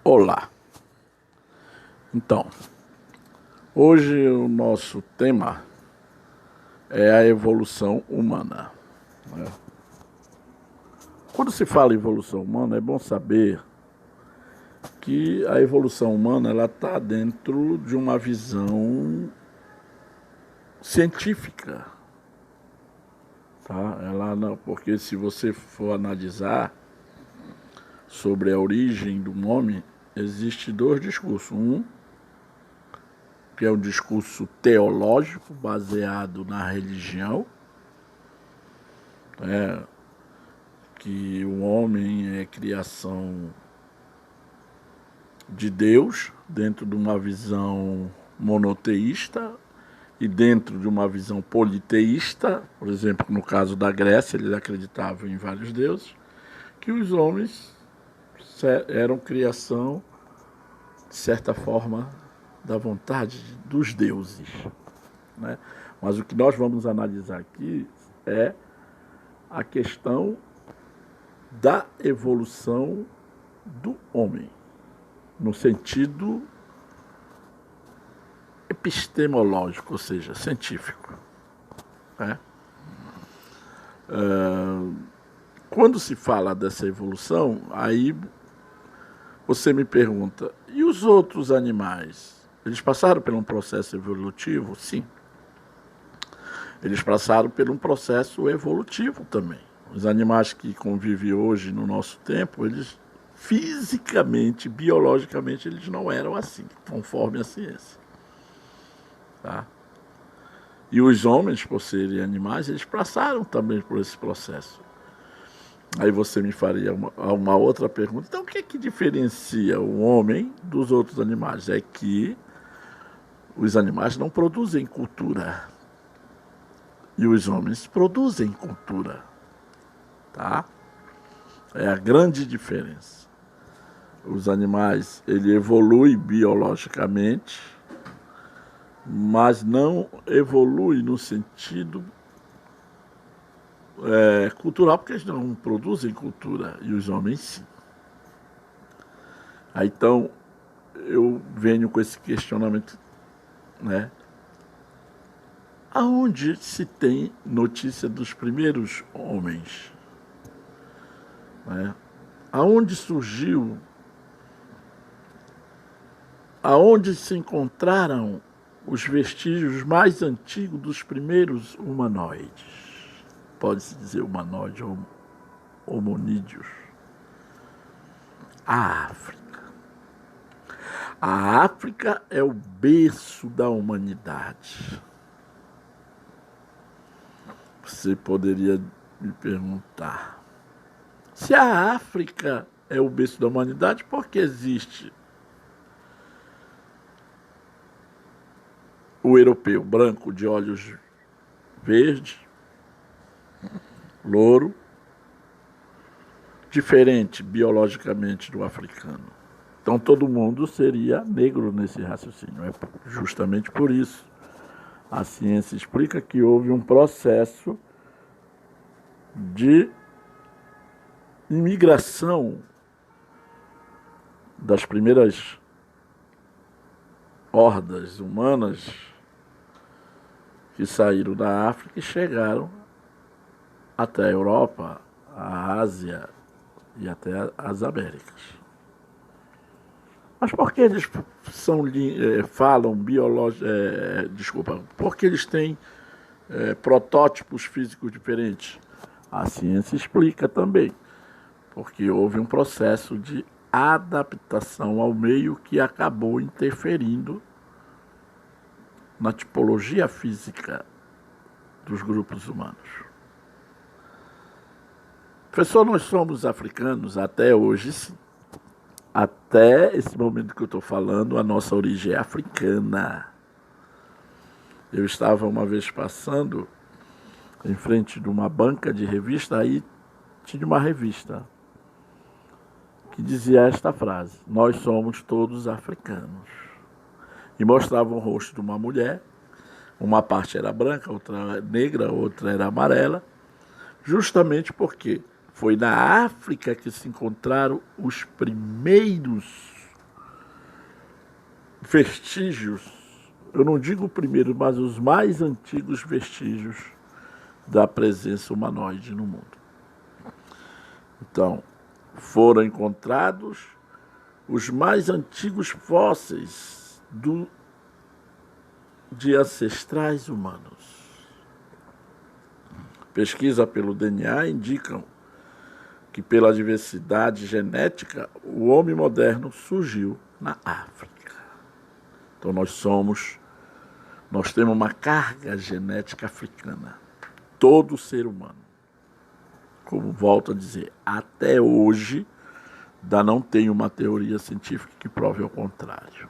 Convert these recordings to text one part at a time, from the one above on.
Olá! Então, hoje o nosso tema é a evolução humana, né? Quando se fala em evolução humana, é bom saber que a evolução humana ela está dentro de uma visão científica, tá? Ela não, porque se você for analisar sobre a origem do homem, existe dois discursos. Um, que é um discurso teológico baseado na religião, né, que o homem é criação de Deus dentro de uma visão monoteísta e dentro de uma visão politeísta. Por exemplo, no caso da Grécia, eles acreditavam em vários deuses, que os homens eram criação, de certa forma, da vontade dos deuses, né? Mas o que nós vamos analisar aqui é a questão da evolução do homem, no sentido epistemológico, ou seja, científico, né? Quando se fala dessa evolução, aí você me pergunta, e os outros animais? Eles passaram por um processo evolutivo? Sim. Eles passaram por um processo evolutivo também. Os animais que convivem hoje no nosso tempo, eles fisicamente, biologicamente, eles não eram assim, conforme a ciência. Tá? E os homens, por serem animais, eles passaram também por esse processo. Aí você me faria uma outra pergunta. Então, o que é que diferencia o homem dos outros animais? É que os animais não produzem cultura. E os homens produzem cultura. Tá? É a grande diferença. Os animais, ele evolui biologicamente, mas não evolui no sentido cultural, porque eles não produzem cultura, e os homens sim. Aí, então, eu venho com esse questionamento, né? Aonde se tem notícia dos primeiros homens? Né? Aonde surgiu? Aonde se encontraram os vestígios mais antigos dos primeiros humanoides? Pode-se dizer humanoide ou hominídeos. A África. A África é o berço da humanidade. Você poderia me perguntar, se a África é o berço da humanidade, por que existe o europeu branco de olhos verdes, louro, diferente biologicamente do africano? Então todo mundo seria negro nesse raciocínio. É justamente por isso. A ciência explica que houve um processo de imigração das primeiras hordas humanas que saíram da África e chegaram até a Europa, a Ásia e até as Américas. Mas por que eles falam porque eles têm protótipos físicos diferentes? A ciência explica também, porque houve um processo de adaptação ao meio que acabou interferindo na tipologia física dos grupos humanos. Professor, nós somos africanos até hoje, sim. Até esse momento que eu estou falando, a nossa origem é africana. Eu estava uma vez passando em frente de uma banca de revista, aí tinha uma revista que dizia esta frase: nós somos todos africanos. E mostrava o rosto de uma mulher, uma parte era branca, outra negra, outra era amarela, justamente porque foi na África que se encontraram os primeiros vestígios, eu não digo o primeiro, mas os mais antigos vestígios da presença humanoide no mundo. Então, foram encontrados os mais antigos fósseis de ancestrais humanos. Pesquisa pelo DNA indicam que pela diversidade genética o homem moderno surgiu na África. Então nós temos uma carga genética africana. Todo ser humano. Como volto a dizer, até hoje ainda não tem uma teoria científica que prove ao contrário.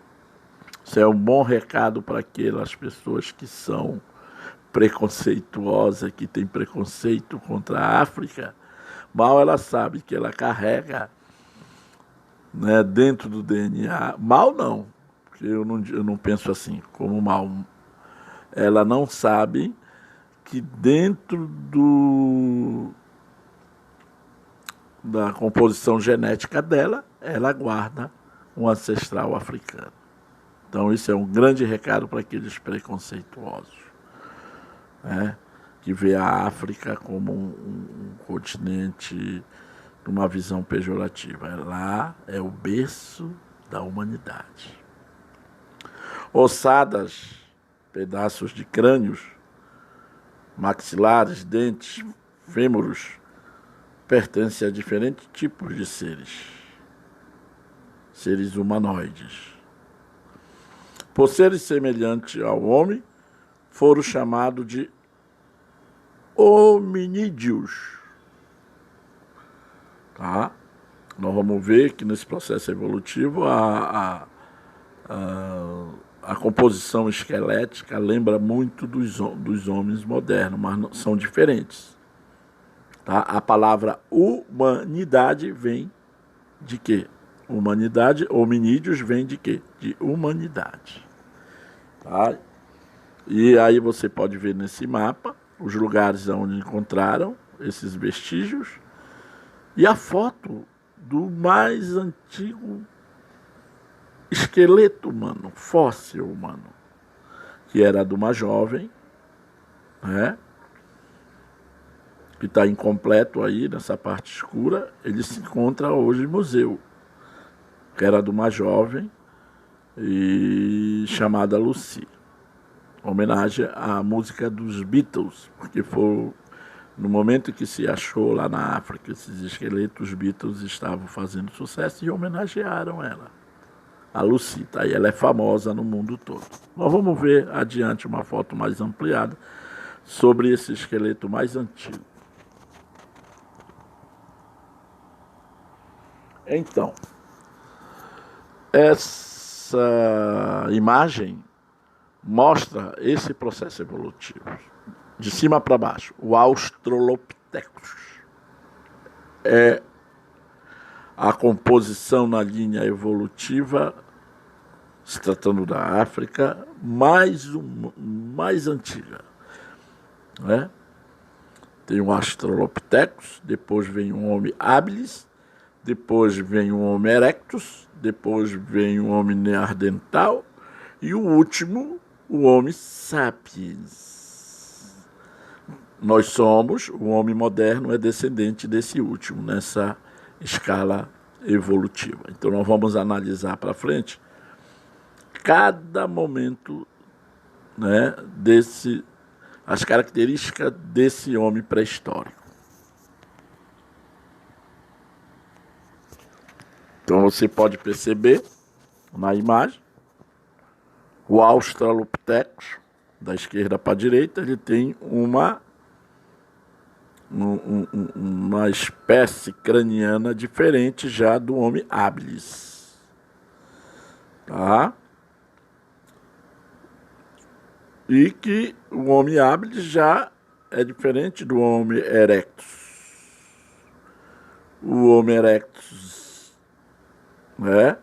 Isso é um bom recado para aquelas pessoas que são preconceituosas, que têm preconceito contra a África. Mal ela sabe que ela carrega, né, dentro do DNA. Mal não, porque eu não penso assim, como mal. Ela não sabe que dentro da composição genética dela, ela guarda um ancestral africano. Então isso é um grande recado para aqueles preconceituosos, né, que vê a África como um continente numa visão pejorativa. Lá é o berço da humanidade. Ossadas, pedaços de crânios, maxilares, dentes, fêmuros, pertencem a diferentes tipos de seres humanoides. Por serem semelhantes ao homem, foram chamados de hominídeos. Tá? Nós vamos ver que nesse processo evolutivo a composição esquelética lembra muito dos homens modernos, mas não, são diferentes. Tá? A palavra humanidade vem de quê? Humanidade, hominídeos vem de quê? De humanidade. Tá? E aí você pode ver nesse mapa os lugares onde encontraram esses vestígios e a foto do mais antigo esqueleto humano, fóssil humano, que era de uma jovem, né, que está incompleto aí nessa parte escura. Ele se encontra hoje em museu, que era de uma jovem chamada Lucy, homenagem à música dos Beatles, porque foi no momento que se achou lá na África esses esqueletos, os Beatles estavam fazendo sucesso e homenagearam ela. A Lucy, tá aí, ela é famosa no mundo todo. Nós vamos ver adiante uma foto mais ampliada sobre esse esqueleto mais antigo. Então, essa imagem mostra esse processo evolutivo, de cima para baixo. O Australopithecus é a composição na linha evolutiva, se tratando da África, mais antiga, né? Tem o Australopithecus, depois vem o Homo habilis, depois vem o Homo erectus, depois vem o Homo neandertal e o último, o Homo sapiens. Nós somos, o homem moderno é descendente desse último, nessa escala evolutiva. Então nós vamos analisar para frente cada momento, né, as características desse homem pré-histórico. Então você pode perceber na imagem o Australopithecus, da esquerda para a direita, ele tem uma espécie craniana diferente já do Homo habilis. Tá? E que o Homo habilis já é diferente do Homo erectus. O Homo erectus, né,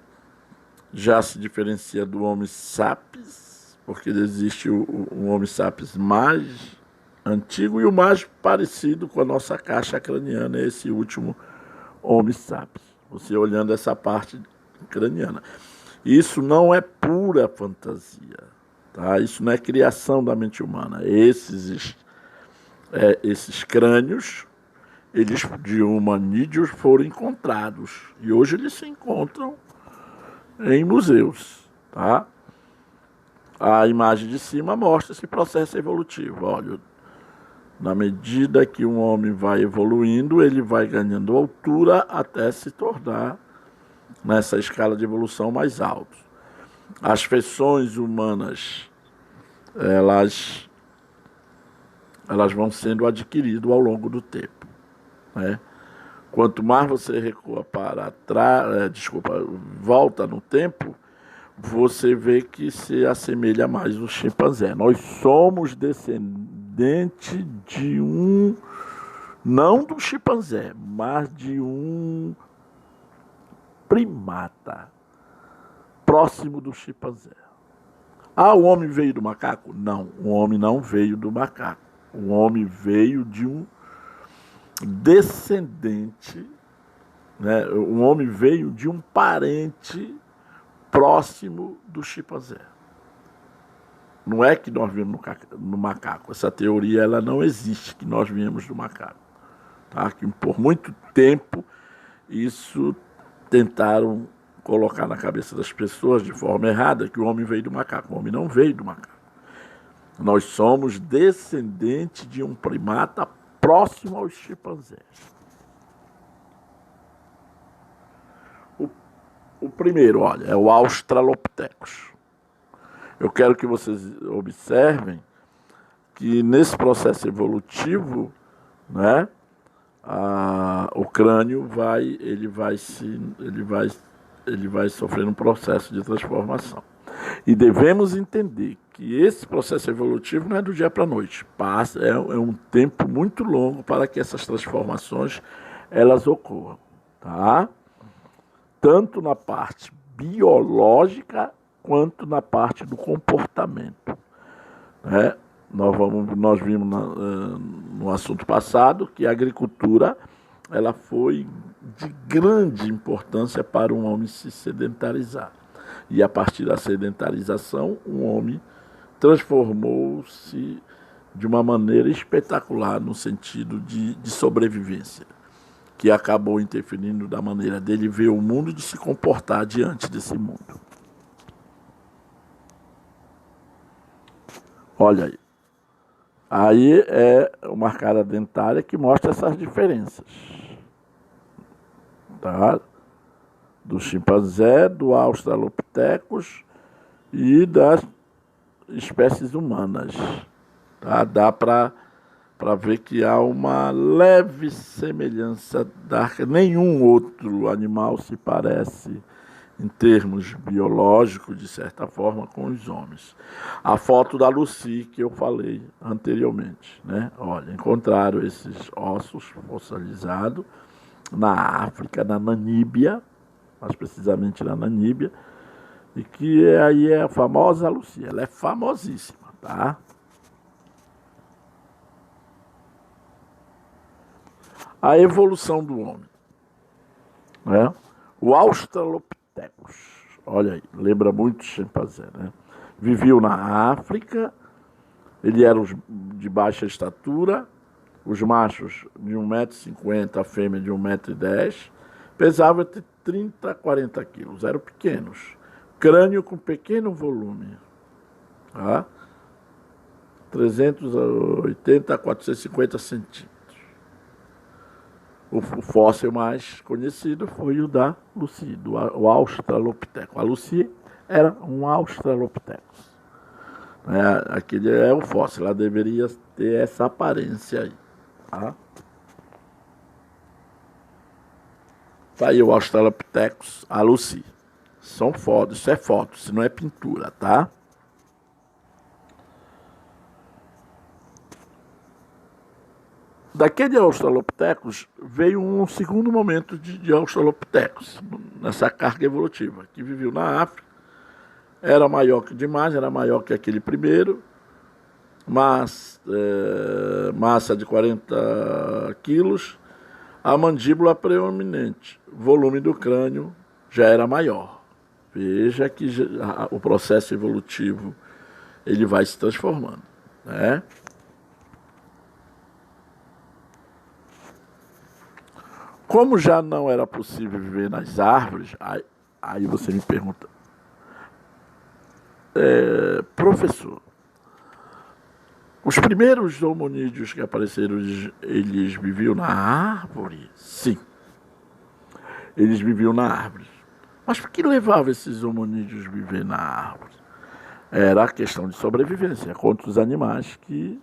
já se diferencia do Homo sapiens, porque existe o Homo sapiens mais antigo e o mais parecido com a nossa caixa craniana é esse último Homo sapiens. Você olhando essa parte craniana. Isso não é pura fantasia, tá? Isso não é criação da mente humana. Esses crânios, eles de humanídeos foram encontrados e hoje eles se encontram em museus, tá? A imagem de cima mostra esse processo evolutivo. Olha, na medida que um homem vai evoluindo, ele vai ganhando altura até se tornar, nessa escala de evolução, mais alto. As feições humanas, elas vão sendo adquiridas ao longo do tempo, né? Quanto mais você recua para trás, volta no tempo, você vê que se assemelha mais ao chimpanzé. Nós somos descendente de não do chimpanzé, mas de um primata próximo do chimpanzé. Ah, o homem veio do macaco? Não, o homem não veio do macaco. O homem veio de um descendente, né? O homem veio de um parente próximo do chimpanzé. Não é que nós viemos no macaco. Essa teoria ela não existe, que nós viemos do macaco. Tá? Que por muito tempo isso tentaram colocar na cabeça das pessoas de forma errada, que o homem veio do macaco. O homem não veio do macaco. Nós somos descendentes de um primata próximo aos chimpanzés. O primeiro, olha, é o Australopithecus. Eu quero que vocês observem que nesse processo evolutivo, né, o crânio vai sofrer um processo de transformação. E devemos entender que esse processo evolutivo não é do dia para a noite. É um tempo muito longo para que essas transformações elas ocorram, tá? Tanto na parte biológica quanto na parte do comportamento, né? Nós vimos no assunto passado que a agricultura ela foi de grande importância para um homem se sedentarizar. E a partir da sedentarização, o homem transformou-se de uma maneira espetacular no sentido de sobrevivência, que acabou interferindo da maneira dele ver o mundo e de se comportar diante desse mundo. Olha aí. Aí é uma arcada dentária que mostra essas diferenças, tá? Do chimpanzé, do Australopithecus e das espécies humanas. Tá? Dá para ver que há uma leve semelhança. Nenhum outro animal se parece, em termos biológicos, de certa forma, com os homens. A foto da Lucy, que eu falei anteriormente, né? Olha, encontraram esses ossos fossilizados na África, na Namíbia, mais precisamente na Namíbia, e que aí é a famosa Lucy. Ela é famosíssima, tá? A evolução do homem, né? O Australopithecus, olha aí, lembra muito o chimpanzé, né? Viveu na África, ele era de baixa estatura, os machos de 1,50 m, a fêmea de 1,10 m, pesava de 30 a 40 quilos, eram pequenos. Crânio com pequeno volume, tá? 380 a 450 centímetros. O fóssil mais conhecido foi o da Lucy, o Australopithecus. A Lucy era um Australopithecus. Aquele é o fóssil, ela deveria ter essa aparência aí. Tá? Tá aí o Australopithecus, a Lucy. São fotos, isso é foto, isso não é pintura, tá? Daquele Australopithecus veio um segundo momento de Australopithecus, nessa carga evolutiva, que viveu na África, era maior que demais, era maior que aquele primeiro, mas massa de 40 quilos, a mandíbula preeminente, volume do crânio já era maior. Veja que o processo evolutivo ele vai se transformando, né? Como já não era possível viver nas árvores, aí você me pergunta, professor, os primeiros hominídeos que apareceram, eles viviam na árvore? Sim, eles viviam na árvore. Mas por que levava esses hominídeos a viver na árvore? Era a questão de sobrevivência contra os animais que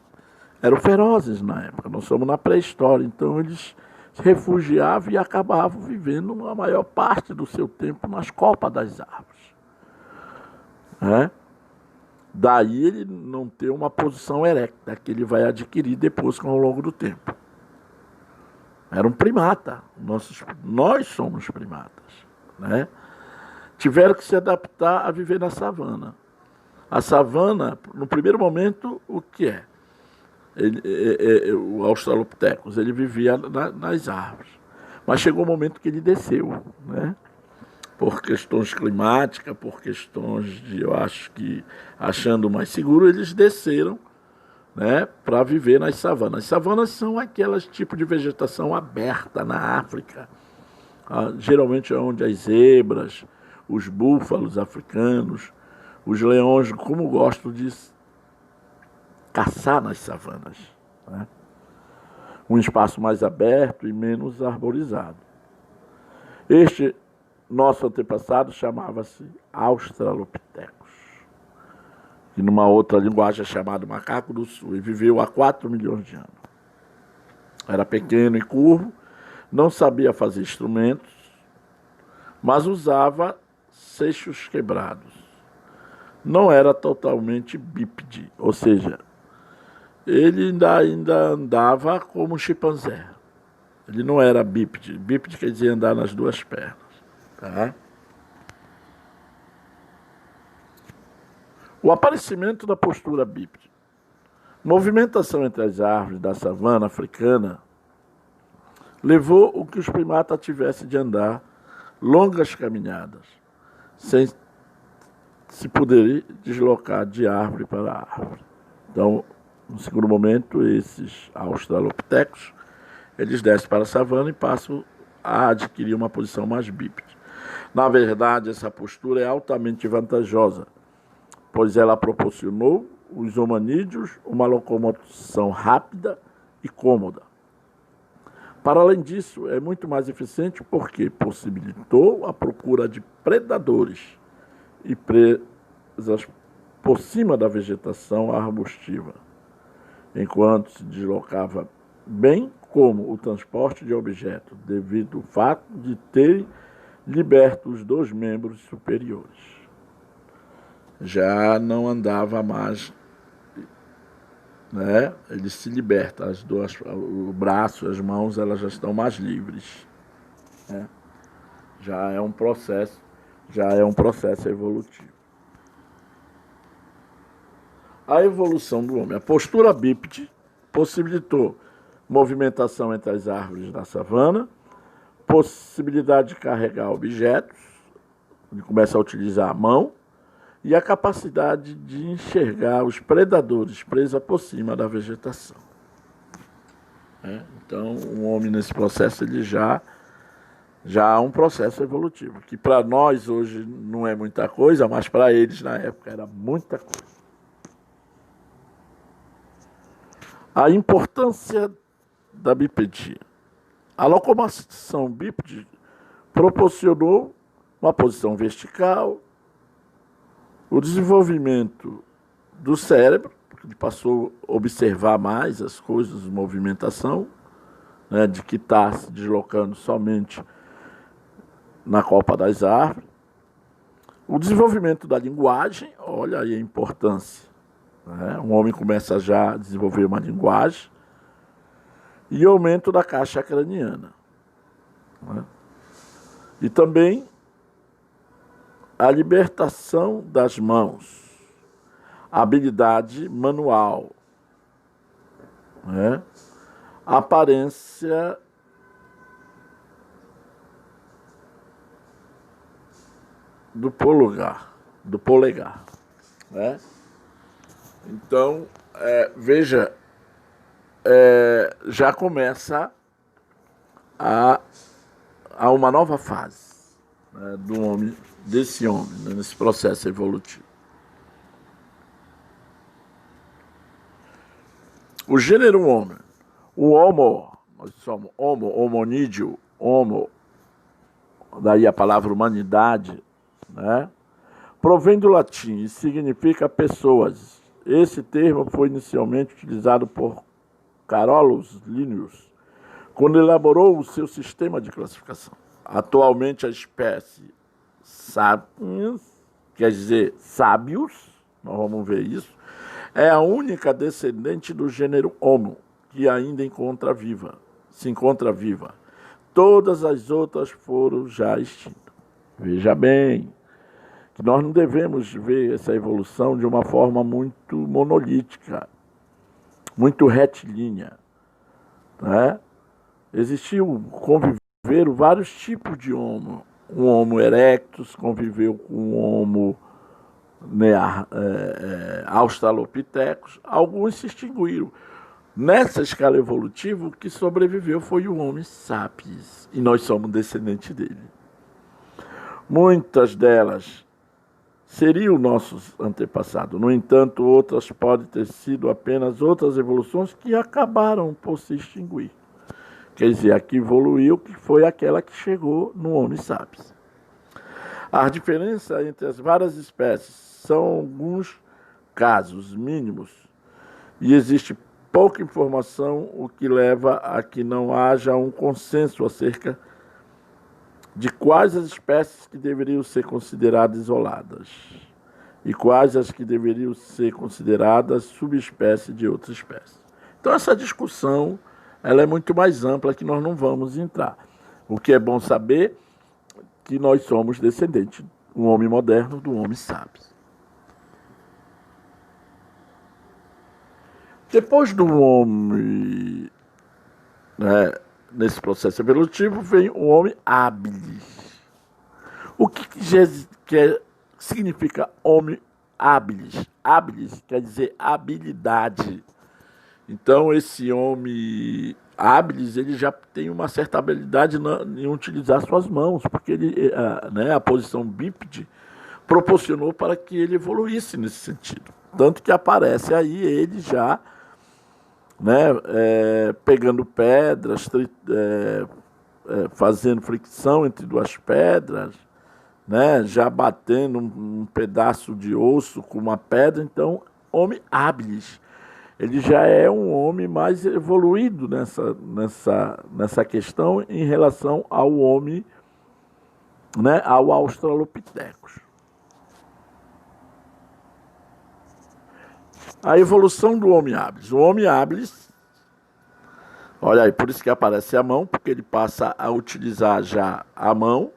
eram ferozes na época. Nós somos na pré-história, então eles se refugiavam e acabavam vivendo a maior parte do seu tempo nas copas das árvores. Daí ele não ter uma posição erecta que ele vai adquirir depois ao longo do tempo. Era um primata. Nós somos primatas, né? Tiveram que se adaptar a viver na savana. A savana, no primeiro momento, o que é? O Australopithecus, ele vivia nas árvores. Mas chegou um momento que ele desceu, né? Por questões climáticas, por questões de, eu acho que, achando mais seguro, eles desceram, né, para viver nas savanas. As savanas são aquelas tipos de vegetação aberta na África. Geralmente é onde as zebras, os búfalos africanos, os leões, como gostam de caçar nas savanas, né? Um espaço mais aberto e menos arborizado. Este nosso antepassado chamava-se Australopithecus, que numa outra linguagem é chamado macaco do sul, e viveu há 4 milhões de anos. Era pequeno e curvo, não sabia fazer instrumentos, mas usava seixos quebrados. Não era totalmente bípede, ou seja, ele ainda andava como um chimpanzé. Ele não era bípede. Bípede quer dizer andar nas duas pernas. Tá? O aparecimento da postura bípede. Movimentação entre as árvores da savana africana levou o que os primatas tivessem de andar longas caminhadas, sem se poder deslocar de árvore para árvore. Então, no segundo momento, esses australopithecus, eles descem para a savana e passam a adquirir uma posição mais bípede. Na verdade, essa postura é altamente vantajosa, pois ela proporcionou aos hominídeos uma locomoção rápida e cômoda. Para além disso, é muito mais eficiente porque possibilitou a procura de predadores e presas por cima da vegetação arbustiva, enquanto se deslocava bem como o transporte de objetos, devido ao fato de ter liberto os 2 membros superiores. Já não andava mais, né? Ele se liberta, o braço, as mãos, elas já estão mais livres, né? Já é um processo evolutivo. A evolução do homem. A postura bípede possibilitou movimentação entre as árvores da savana, possibilidade de carregar objetos, ele começa a utilizar a mão, e a capacidade de enxergar os predadores presos por cima da vegetação. Então, o homem nesse processo ele já há um processo evolutivo, que para nós hoje não é muita coisa, mas para eles na época era muita coisa. A importância da bipedia. A locomoção bípede proporcionou uma posição vertical, o desenvolvimento do cérebro, ele passou a observar mais as coisas, a movimentação, né, de que está se deslocando somente na copa das árvores. O desenvolvimento da linguagem, olha aí a importância. Né? Um homem começa já a desenvolver uma linguagem. E o aumento da caixa craniana. Né? E também a libertação das mãos, a habilidade manual, né? A aparência do polegar, né? Então, veja, já começa a uma nova fase, né, do homem, desse homem, né, nesse processo evolutivo. O gênero homem, o homo, nós somos homo, homonídeo, homo, daí a palavra humanidade, né? Provém do latim e significa pessoas. Esse termo foi inicialmente utilizado por Carolus Linnaeus, quando elaborou o seu sistema de classificação. Atualmente a espécie sapiens, quer dizer sábios, nós vamos ver isso, é a única descendente do gênero Homo que ainda se encontra viva. Todas as outras foram já extintas. Veja bem, que nós não devemos ver essa evolução de uma forma muito monolítica, muito retilínea, né? Conviveram vários tipos de Homo. O Homo erectus conviveu com o Homo Australopithecus. Alguns se extinguiram. Nessa escala evolutiva, o que sobreviveu foi o Homo sapiens, e nós somos descendentes dele. Muitas delas seriam nossos antepassados. No entanto, outras podem ter sido apenas outras evoluções que acabaram por se extinguir. Quer dizer, a que evoluiu, que foi aquela que chegou no Homo sapiens. A diferença entre as várias espécies são alguns casos mínimos e existe pouca informação, o que leva a que não haja um consenso acerca de quais as espécies que deveriam ser consideradas isoladas e quais as que deveriam ser consideradas subespécies de outra espécie. Então essa discussão ela é muito mais ampla que nós não vamos entrar. O que é bom saber que nós somos descendentes do homem moderno, do homem sapiens. Depois do homem, né, nesse processo evolutivo, vem o homem habilis. O que significa homem habilis? Habilis quer dizer habilidade. Então, esse homem habilis, ele já tem uma certa habilidade em utilizar suas mãos, porque a posição bípede proporcionou para que ele evoluísse nesse sentido. Tanto que aparece aí ele já, né, pegando pedras, fazendo fricção entre duas pedras, né, já batendo um pedaço de osso com uma pedra. Então, homem habilis. Ele já é um homem mais evoluído nessa questão em relação ao homem, né, ao Australopithecus. A evolução do homem habilis. O homem habilis, olha aí, por isso que aparece a mão, porque ele passa a utilizar já a mão,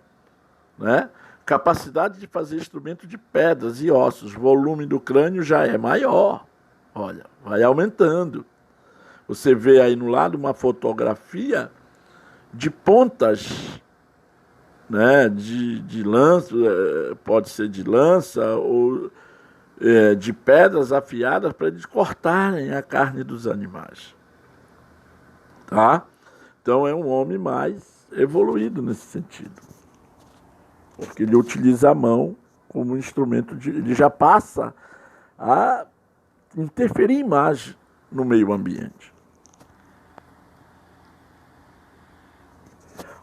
né? Capacidade de fazer instrumento de pedras e ossos. O volume do crânio já é maior. Olha, vai aumentando. Você vê aí no lado uma fotografia de pontas, né, de lança, pode ser de lança ou de pedras afiadas para eles cortarem a carne dos animais. Tá? Então é um homem mais evoluído nesse sentido. Porque ele utiliza a mão como instrumento ele já passa a interferir em imagem no meio ambiente.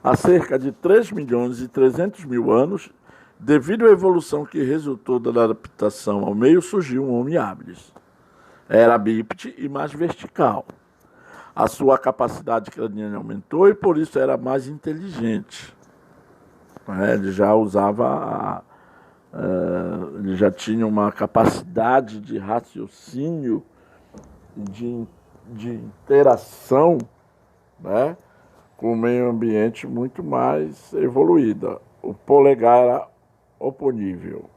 Há cerca de 3.300.000 anos, devido à evolução que resultou da adaptação ao meio, surgiu um homem habilis. Era bípede e mais vertical. A sua capacidade craniana aumentou e por isso era mais inteligente. Ele já usava ele já tinha uma capacidade de raciocínio, de interação, né, com o meio ambiente muito mais evoluída. O polegar era oponível.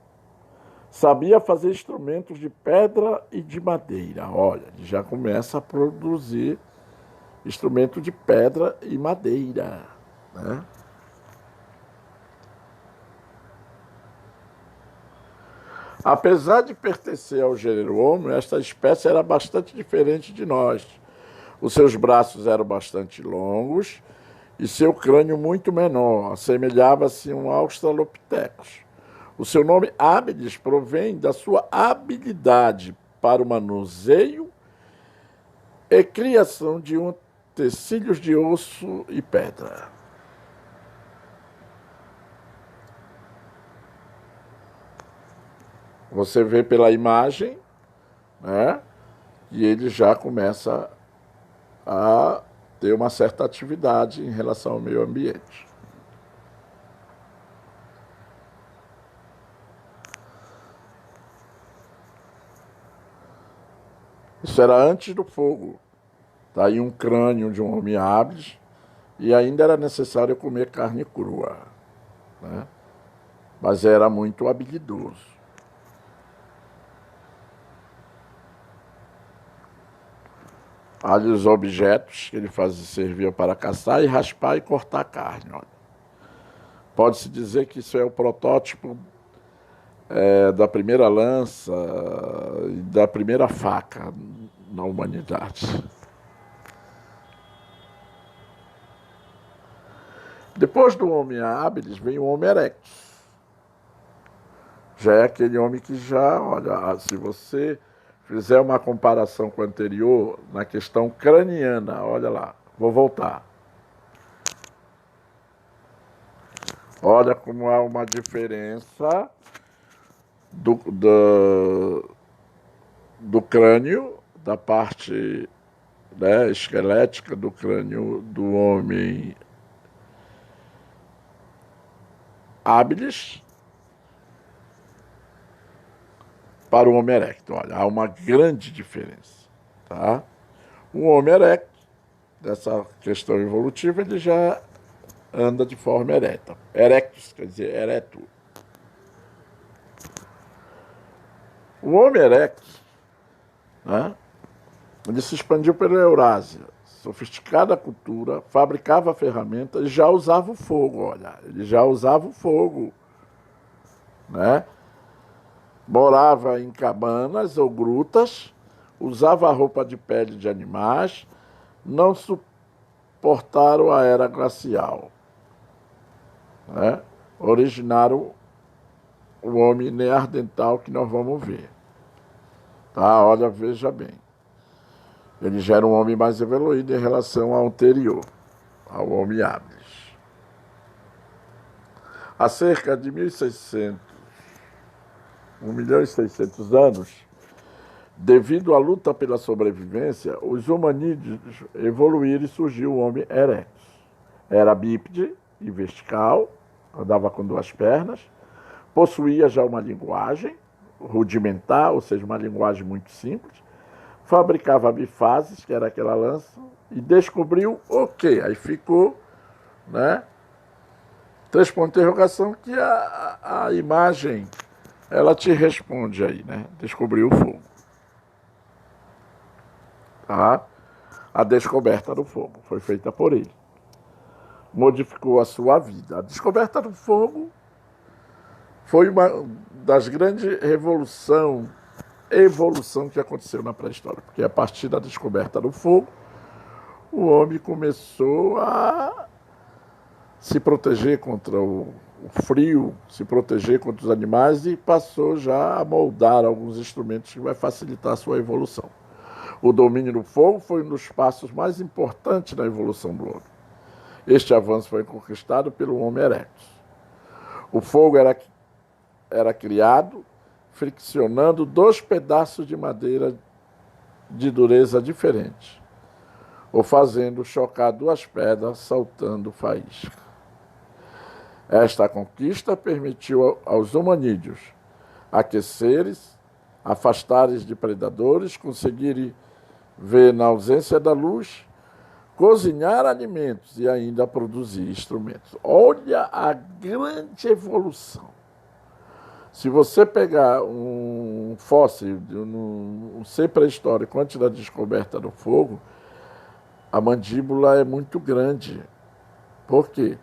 Sabia fazer instrumentos de pedra e de madeira. Olha, ele já começa a produzir instrumento de pedra e madeira, né? Apesar de pertencer ao gênero Homo, esta espécie era bastante diferente de nós. Os seus braços eram bastante longos e seu crânio muito menor, assemelhava-se a um Australopithecus. O seu nome habilis provém da sua habilidade para o manuseio e criação de utensílios de osso e pedra. Você vê pela imagem, né, que ele já começa a ter uma certa atividade em relação ao meio ambiente. Isso era antes do fogo. Está aí um crânio de um homem habilis e ainda era necessário comer carne crua, né? Mas era muito habilidoso. Ali os objetos que ele fazia serviam para caçar e raspar e cortar carne. Pode-se dizer que isso é o protótipo da primeira lança e da primeira faca na humanidade. Depois do homem habilis vem o Homo erectus. Já é aquele homem que já, olha, se você fizer uma comparação com o anterior, na questão craniana, olha lá, vou voltar. Olha como há uma diferença do crânio, da parte, né, esquelética do crânio do homem habilis para o Homo erectus. Olha, há uma grande diferença. Tá? O Homo erectus, dessa questão evolutiva, ele já anda de forma ereta. Erectus quer dizer ereto. O Homo erectus, né, ele se expandiu pela Eurásia. Sofisticada cultura, fabricava ferramentas e já usava o fogo. Olha, ele já usava o fogo, né? Morava em cabanas ou grutas, usava roupa de pele de animais, não suportaram a era glacial, né? Originaram o homem neandertal que nós vamos ver. Tá? Olha, veja bem. Ele já era um homem mais evoluído em relação ao anterior, ao homem habilis. Há cerca de 1.600 anos, devido à luta pela sobrevivência, os hominídeos evoluíram e surgiu o Homo erectus. Era bípede e vertical, andava com duas pernas, possuía já uma linguagem rudimentar, ou seja, uma linguagem muito simples, fabricava bifases, que era aquela lança, e descobriu o quê? Aí ficou, né? 3 pontos de interrogação que a imagem, ela te responde aí, né? Descobriu o fogo. Tá? A descoberta do fogo foi feita por ele. Modificou a sua vida. A descoberta do fogo foi uma das grandes evolução que aconteceu na pré-história, porque a partir da descoberta do fogo, o homem começou a se proteger contra o frio, se proteger contra os animais e passou já a moldar alguns instrumentos que vai facilitar a sua evolução. O domínio do fogo foi um dos passos mais importantes na evolução do homem. Este avanço foi conquistado pelo Homo erectus. O fogo era criado friccionando 2 pedaços de madeira de dureza diferente, ou fazendo chocar 2 pedras saltando faísca. Esta conquista permitiu aos hominídeos aquecerem, afastarem de predadores, conseguirem ver na ausência da luz, cozinhar alimentos e ainda produzir instrumentos. Olha a grande evolução. Se você pegar um fóssil, um ser pré-histórico antes da descoberta do fogo, a mandíbula é muito grande. Por quê?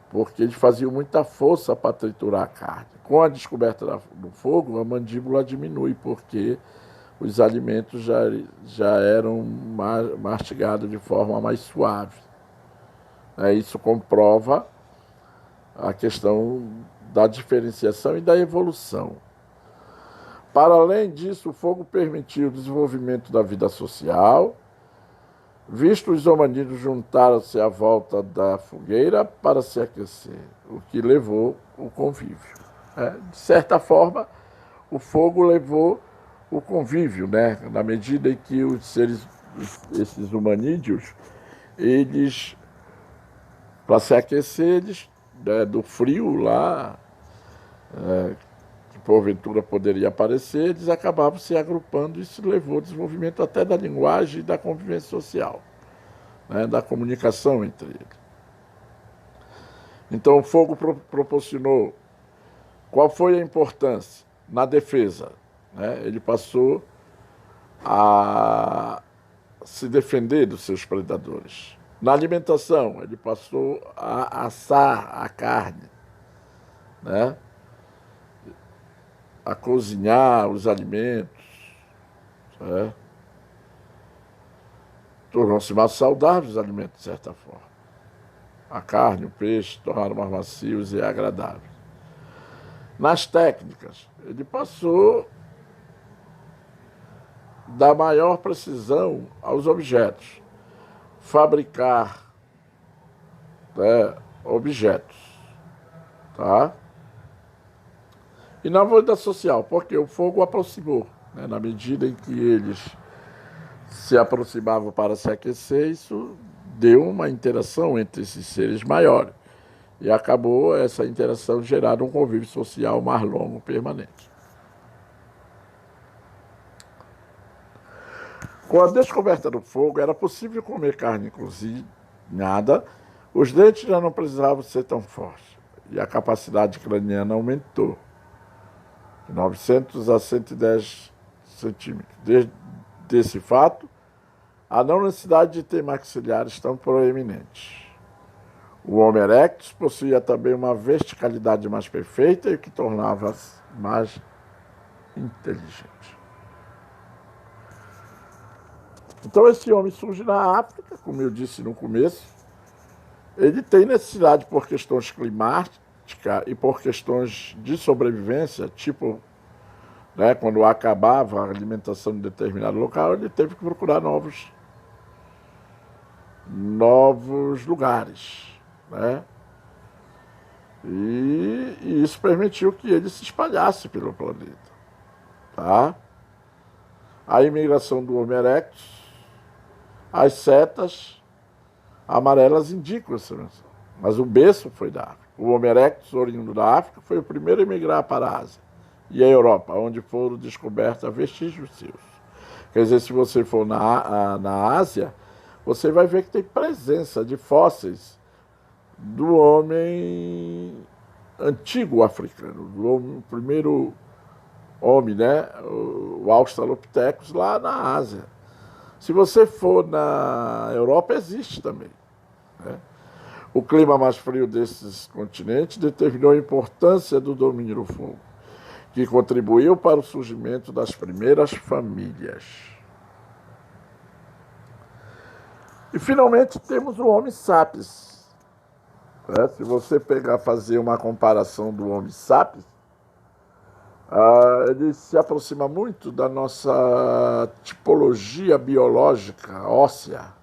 porque eles faziam muita força para triturar a carne. Com a descoberta do fogo, a mandíbula diminui, porque os alimentos já eram mastigados de forma mais suave. Isso comprova a questão da diferenciação e da evolução. Para além disso, o fogo permitiu o desenvolvimento da vida social, visto os hominídeos juntaram-se à volta da fogueira para se aquecer, o que levou o convívio. De certa forma, o fogo levou o convívio, na medida em que esses hominídeos, eles, para se aquecer, eles, do frio lá, que porventura poderia aparecer, eles acabavam se agrupando e isso levou ao desenvolvimento até da linguagem e da convivência social, da comunicação entre eles. Então o fogo proporcionou. Qual foi a importância? Na defesa. Ele passou a se defender dos seus predadores. Na alimentação, ele passou a assar a carne, a cozinhar os alimentos. Tornou-se mais saudáveis os alimentos, de certa forma. A carne, o peixe tornaram mais macios e agradáveis. Nas técnicas, ele passou da maior precisão aos objetos, fabricar objetos, E na vida social, porque o fogo aproximou, na medida em que eles se aproximavam para se aquecer, isso deu uma interação entre esses seres maiores. E acabou essa interação gerando um convívio social mais longo, permanente. Com a descoberta do fogo, era possível comer carne cozinhada, os dentes já não precisavam ser tão fortes, e a capacidade craniana aumentou, de 900 a 110 centímetros. Desse fato, a não necessidade de ter maxilares tão proeminentes. O Homo erectus possuía também uma verticalidade mais perfeita e o que tornava mais inteligente. Então esse homem surge na África, como eu disse no começo. Ele tem necessidade por questões climáticas e por questões de sobrevivência, tipo, quando acabava a alimentação em determinado local, ele teve que procurar novos lugares. E isso permitiu que ele se espalhasse pelo planeta. A imigração do Homo erectus, as setas amarelas indicam essa menção, mas o berço foi da África. O Homo erectus, oriundo da África, foi o primeiro a emigrar para a Ásia e a Europa, onde foram descobertos vestígios seus. Quer dizer, se você for na Ásia, você vai ver que tem presença de fósseis do homem antigo africano, do primeiro homem, o Australopithecus, lá na Ásia. Se você for na Europa, existe também. O clima mais frio desses continentes determinou a importância do domínio do fogo, que contribuiu para o surgimento das primeiras famílias. E, finalmente, temos o Homo sapiens. Se você fazer uma comparação do Homo sapiens, ele se aproxima muito da nossa tipologia biológica óssea.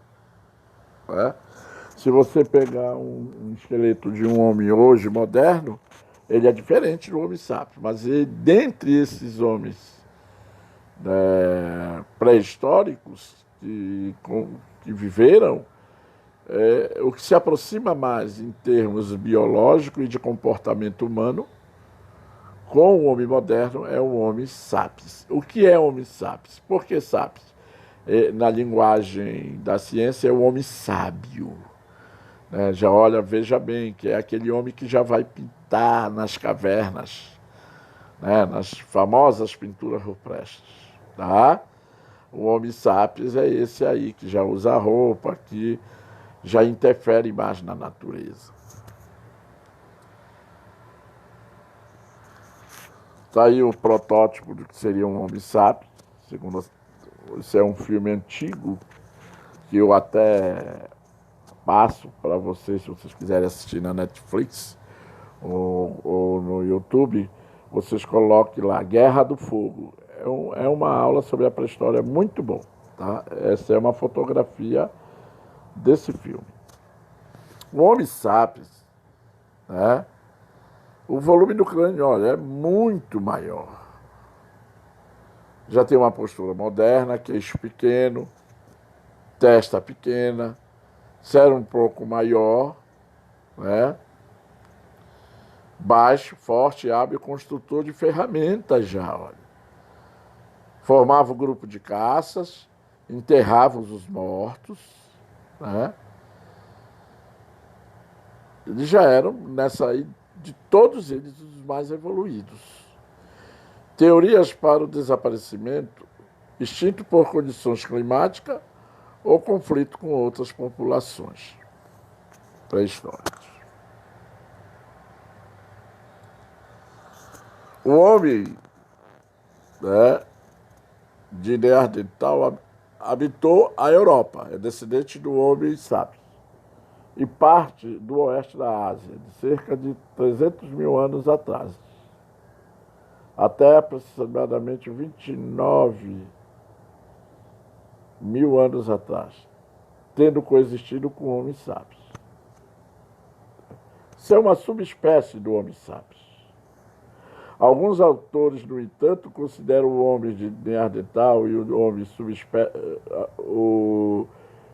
Se você pegar um esqueleto de um homem hoje moderno, ele é diferente do Homo sapiens, mas dentre esses homens pré-históricos que viveram, o que se aproxima mais em termos biológicos e de comportamento humano com o homem moderno é o Homo sapiens. O que é Homo sapiens? Por que sapiens? Na linguagem da ciência é o homem sábio. Veja bem, que é aquele homem que já vai pintar nas cavernas, nas famosas pinturas rupestres. O Homo sapiens é esse aí, que já usa roupa, que já interfere mais na natureza. Está aí o protótipo do que seria um Homo sapiens. Segundo, esse é um filme antigo que eu até passo para vocês, se vocês quiserem assistir na Netflix ou no YouTube, vocês coloquem lá Guerra do Fogo. É uma aula sobre a pré-história muito bom. Tá? Essa é uma fotografia desse filme. O Homo sapiens, né? O volume do crânio, olha, é muito maior. Já tem uma postura moderna, queixo pequeno, testa pequena, cérebro um pouco maior, né? Baixo, forte, hábil, construtor de ferramentas já, olha. Formava o grupo de caças, enterrava os mortos, né? Eles já eram, nessa aí, de todos eles, os mais evoluídos. Teorias para o desaparecimento, extinto por condições climáticas ou conflito com outras populações pré-históricas. O homem, né, de Neandertal habitou a Europa, é descendente do Homo sapiens, e parte do oeste da Ásia, de cerca de 300 mil anos atrás, até aproximadamente 29 mil anos atrás, tendo coexistido com o Homo sapiens. Isso é uma subespécie do Homo sapiens. Alguns autores, no entanto, consideram o homem de Neandertal e o homem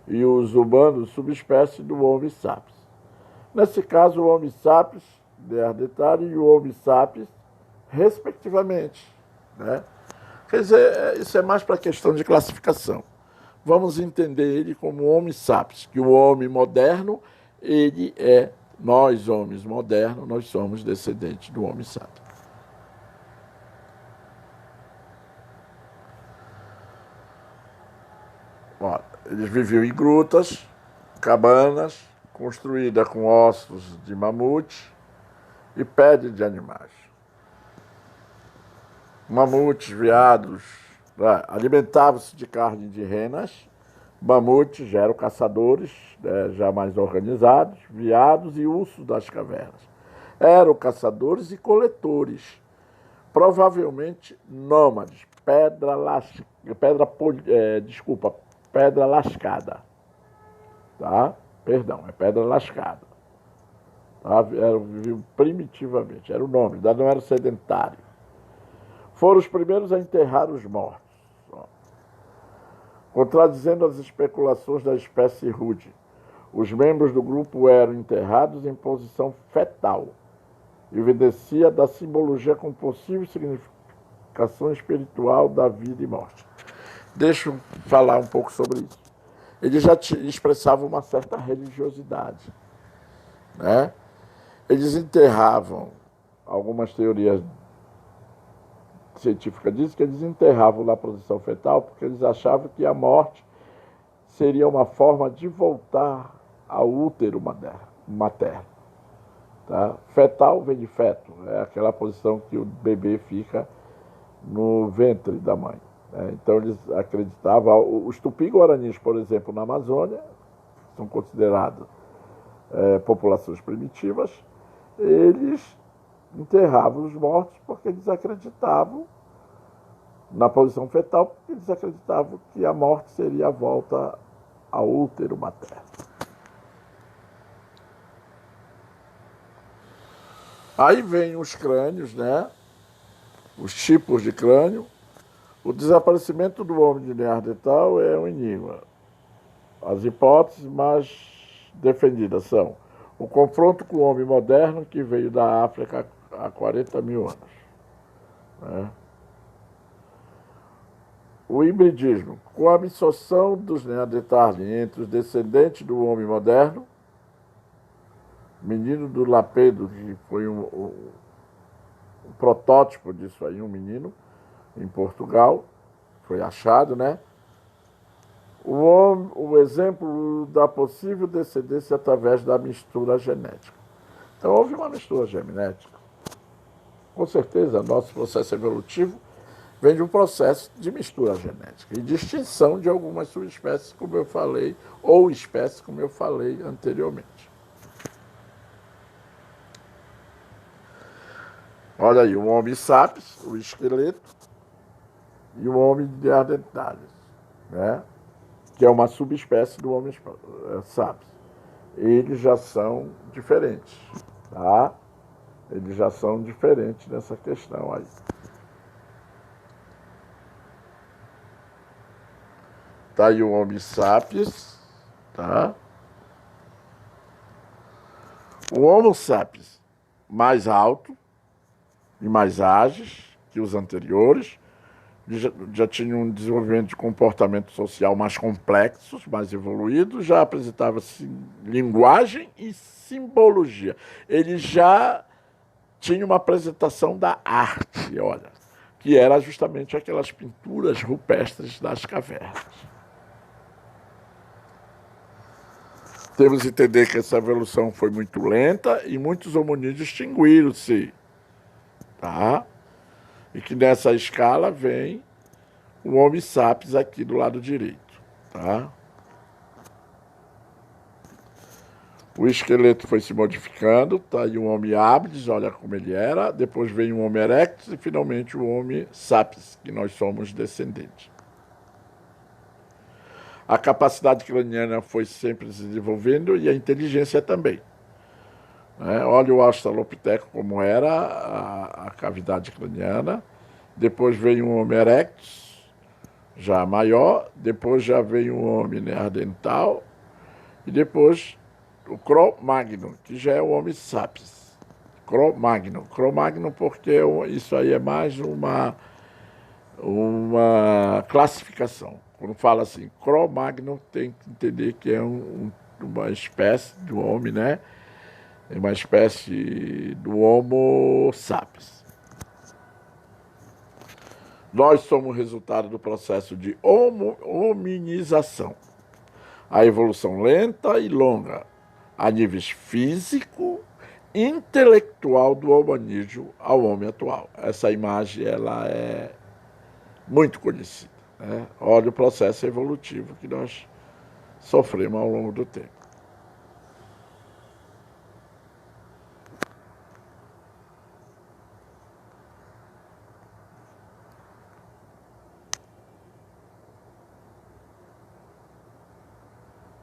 e os humanos subespécie do Homo sapiens. Nesse caso, o Homo sapiens, Neandertal e o Homo sapiens, respectivamente. Né? Quer dizer, isso é mais para questão de classificação. Vamos entender ele como Homo sapiens, que o homem moderno, ele é, nós, homens modernos, nós somos descendentes do Homo sapiens. Eles viviam em grutas, cabanas, construídas com ossos de mamute e peles de animais. Mamutes, veados, alimentavam-se de carne de renas. Mamutes já eram caçadores, já mais organizados, veados e ursos das cavernas. Eram caçadores e coletores, provavelmente nômades, pedra lascada, tá? Perdão, é pedra lascada. Tá? Viviam primitivamente, era o nome, não era sedentário. Foram os primeiros a enterrar os mortos, ó. Contradizendo as especulações da espécie rude. Os membros do grupo eram enterrados em posição fetal, evidencia da simbologia com possível significação espiritual da vida e morte. Deixa eu falar um pouco sobre isso. Eles já expressavam uma certa religiosidade, né? Eles enterravam, algumas teorias científicas dizem que eles enterravam na posição fetal porque eles achavam que a morte seria uma forma de voltar ao útero materno. Tá? Fetal vem de feto, é aquela posição que o bebê fica no ventre da mãe. Então eles acreditavam, os tupi-guaranis, por exemplo, na Amazônia, são considerados populações primitivas, eles enterravam os mortos porque eles acreditavam na posição fetal, porque eles acreditavam que a morte seria a volta ao útero materno. Aí vem os crânios, né? Os tipos de crânio. O desaparecimento do homem de Neandertal é um enigma. As hipóteses mais defendidas são o confronto com o homem moderno que veio da África há 40 mil anos. Né? O hibridismo, com a absorção dos Neandertais entre os descendentes do homem moderno, menino do Lapedo, que foi um protótipo disso aí, um menino, em Portugal, foi achado, né? O exemplo da possível descendência através da mistura genética. Então, houve uma mistura genética. Com certeza, nosso processo evolutivo vem de um processo de mistura genética e de extinção de algumas subespécies, como eu falei, ou espécies, como eu falei anteriormente. Olha aí, o Homo sapiens, o esqueleto, e o Homo neanderthalis, né? Que é uma subespécie do Homo sapiens. Eles já são diferentes, tá? Eles já são diferentes nessa questão aí. Tá aí o Homo sapiens, tá? O Homo sapiens mais alto e mais ágeis que os anteriores, já tinha um desenvolvimento de comportamento social mais complexo, mais evoluído, já apresentava linguagem e simbologia. Ele já tinha uma apresentação da arte, olha, que era justamente aquelas pinturas rupestres das cavernas. Temos que entender que essa evolução foi muito lenta e muitos hominídeos extinguiram-se, tá? E que nessa escala vem o Homo sapiens aqui do lado direito, tá? O esqueleto foi se modificando, tá aí o Homo habilis, olha como ele era, depois vem o Homo erectus e finalmente o Homo sapiens, que nós somos descendentes. A capacidade craniana foi sempre se desenvolvendo e a inteligência também. Olha o Australopiteco como era a cavidade craniana. Depois veio o Homo erectus, já maior. Depois já veio o Homo neandertal. E depois o Cro-Magnon, que já é o Homo sapiens. Cro-Magnon. Cro-Magnon porque isso aí é mais uma classificação. Quando fala assim, Cro-Magnon, tem que entender que é uma espécie do homem, né? É uma espécie do Homo sapiens. Nós somos resultado do processo de hominização. A evolução lenta e longa, a níveis físico, intelectual do humanismo ao homem atual. Essa imagem ela é muito conhecida. Olha o processo evolutivo que nós sofremos ao longo do tempo.